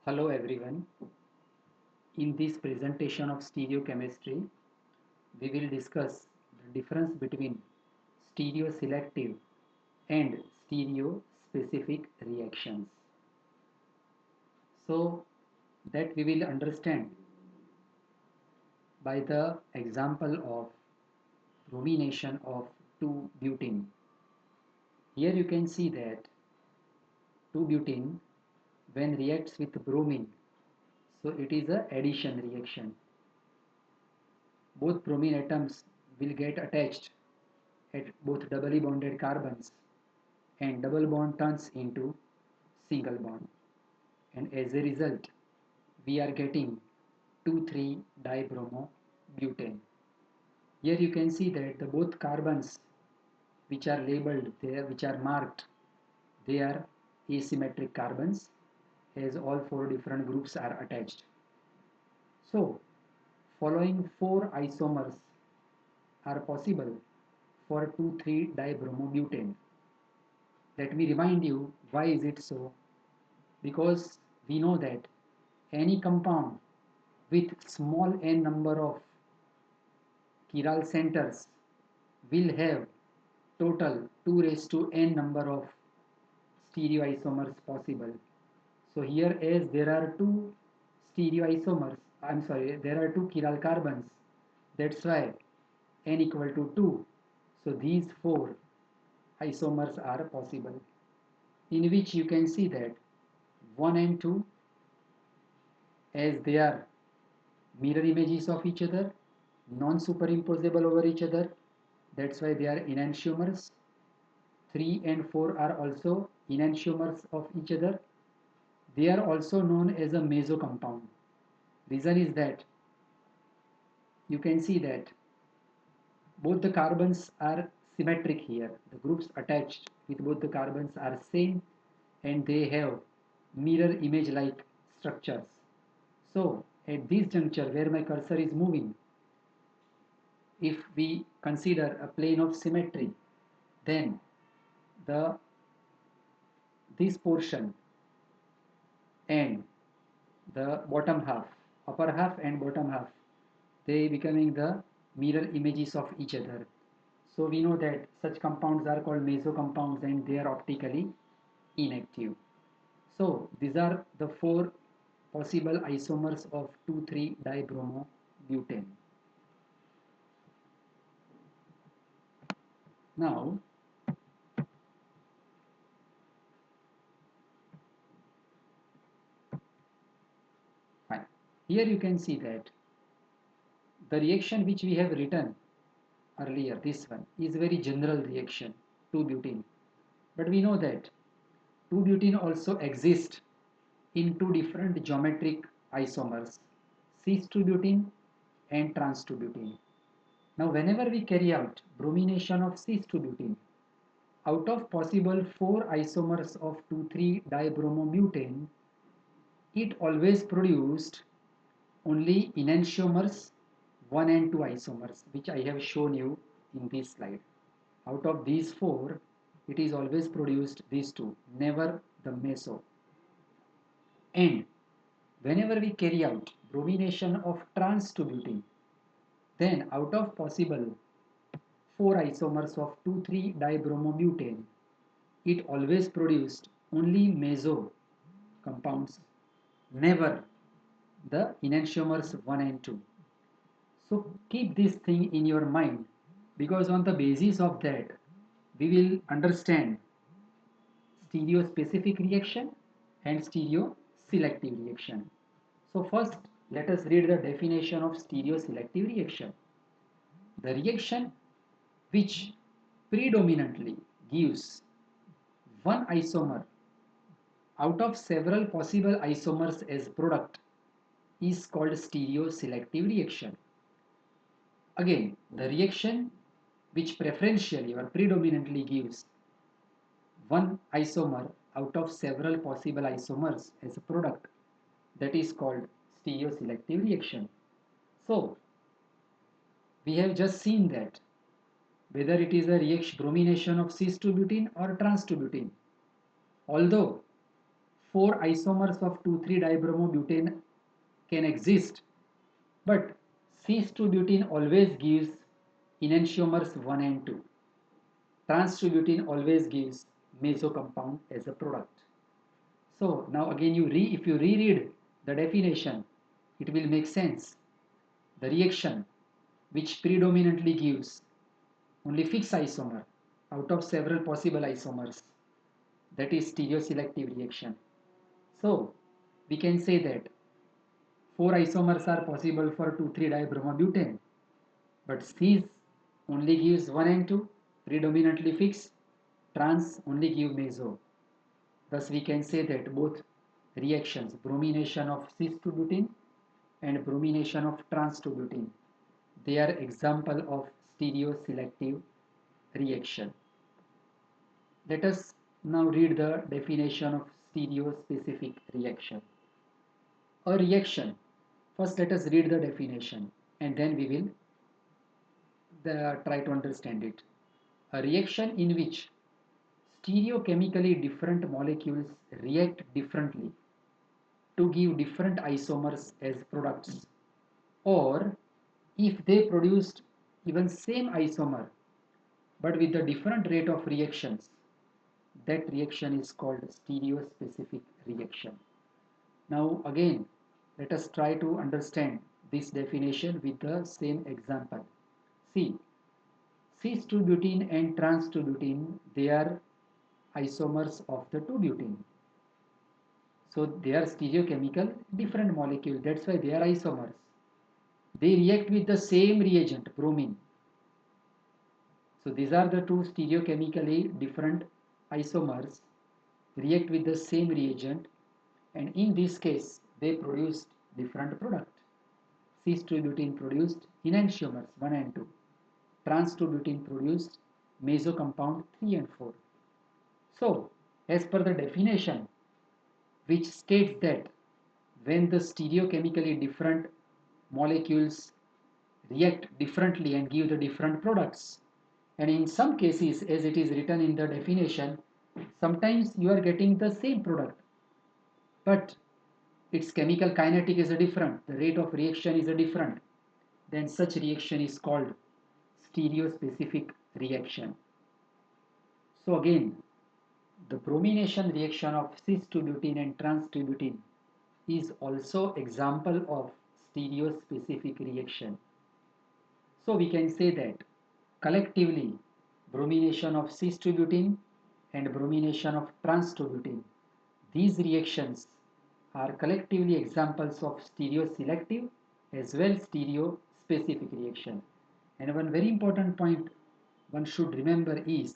Hello everyone. In this presentation of stereochemistry, we will discuss the difference between stereoselective and stereospecific reactions. So that we will understand by the example of bromination of 2-butene. Here you can see that 2-butene when reacts with bromine, so it is a addition reaction. Both bromine atoms will get attached at both doubly bonded carbons and double bond turns into single bond, and as a result we are getting 2,3-dibromobutane. Here you can see that the both carbons which are labeled there, which are marked, they are asymmetric carbons as all four different groups are attached. So following four isomers are possible for 2,3-dibromobutane. Let me remind you why is it so. Because we know that any compound with small n number of chiral centers will have total 2 raised to n number of stereoisomers possible. So here as there are two stereoisomers, there are two chiral carbons, that's why n equal to 2. So these four isomers are possible, in which you can see that 1 and 2, as they are mirror images of each other, non-superimposable over each other, that's why they are enantiomers. 3 and 4 are also enantiomers of each other. They are also known as a meso compound. Reason is that you can see that both the carbons are symmetric here. The groups attached with both the carbons are same and they have mirror image like structures. So at this juncture where my cursor is moving, if we consider a plane of symmetry, then the this portion and the bottom half, upper half and bottom half, they becoming the mirror images of each other. So we know that such compounds are called meso compounds and they are optically inactive. So these are the four possible isomers of 2,3-dibromobutane. Now fine. Here you can see that the reaction which we have written earlier, this one, is very general reaction, 2-butene. But we know that 2-butene also exists in two different geometric isomers, cis-2-butene and trans-2-butene. Now whenever we carry out bromination of cis-2-butene, out of possible four isomers of 2,3-dibromobutane, it always produced only enantiomers 1 and 2 isomers, which I have shown you in this slide. Out of these four, it is always produced these two, never the meso. And whenever we carry out bromination of trans-2-butene, then out of possible four isomers of 2,3-dibromobutane, it always produced only meso compounds, never the enantiomers 1 and 2. So keep this thing in your mind, because on the basis of that we will understand stereospecific reaction and stereoselective reaction. So first let us read the definition of stereoselective reaction. The reaction which predominantly gives one isomer out of several possible isomers as product is called stereoselective reaction. Again, the reaction which preferentially or predominantly gives one isomer out of several possible isomers as a product, that is called stereoselective reaction. So we have just seen that whether it is a reaction bromination of cis-2-butene or trans-2-butene, although 4 isomers of 2,3-dibromobutane can exist, but cis-2-butene always gives enantiomers 1 and 2. Trans-2-butene always gives meso compound as a product. So now again if you reread the definition, it will make sense. The reaction which predominantly gives only fixed isomer out of several possible isomers, that is stereoselective reaction. So we can say that 4 isomers are possible for 2,3-dibromobutane, but cis only gives 1 and 2, predominantly fixed. Trans only give meso. Thus we can say that both reactions, bromination of cis-2-butene and bromination of trans-2-butene, they are example of stereoselective reaction. Let us now read the definition of stereospecific reaction. A reaction, first let us read the definition and then we will try to understand it. A reaction in which stereochemically different molecules react differently to give different isomers as products, or if they produced even same isomer but with a different rate of reactions, that reaction is called stereospecific reaction. Now again, let us try to understand this definition with the same example. See, cis-2-butene and trans-2-butene, they are isomers of the 2-butene. So they are stereochemical different molecule. That's why they are isomers. They react with the same reagent, bromine. So these are the two stereochemically different isomers react with the same reagent, and in this case they produced different product. Cis-2-butene produced enantiomers 1 and 2. Trans-2-butene produced meso compound 3 and 4. So as per the definition, which states that when the stereochemically different molecules react differently and give the different products, and in some cases, as it is written in the definition, sometimes you are getting the same product, but its chemical kinetic is a different, the rate of reaction is a different, then such reaction is called stereospecific reaction. So again, the bromination reaction of cis-2-butene and trans-2-butene is also example of stereospecific reaction. So we can say that collectively bromination of cis-2-butene and bromination of trans-2-butene, these reactions are collectively examples of stereoselective as well stereospecific reaction. And one very important point one should remember is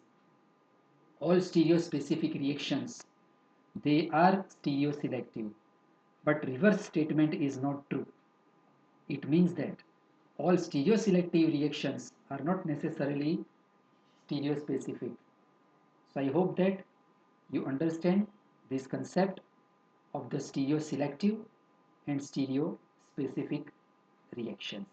all stereospecific reactions, they are stereoselective, but reverse statement is not true. It means that all stereoselective reactions are not necessarily stereospecific. So I hope that you understand this concept of the stereoselective and stereospecific reactions.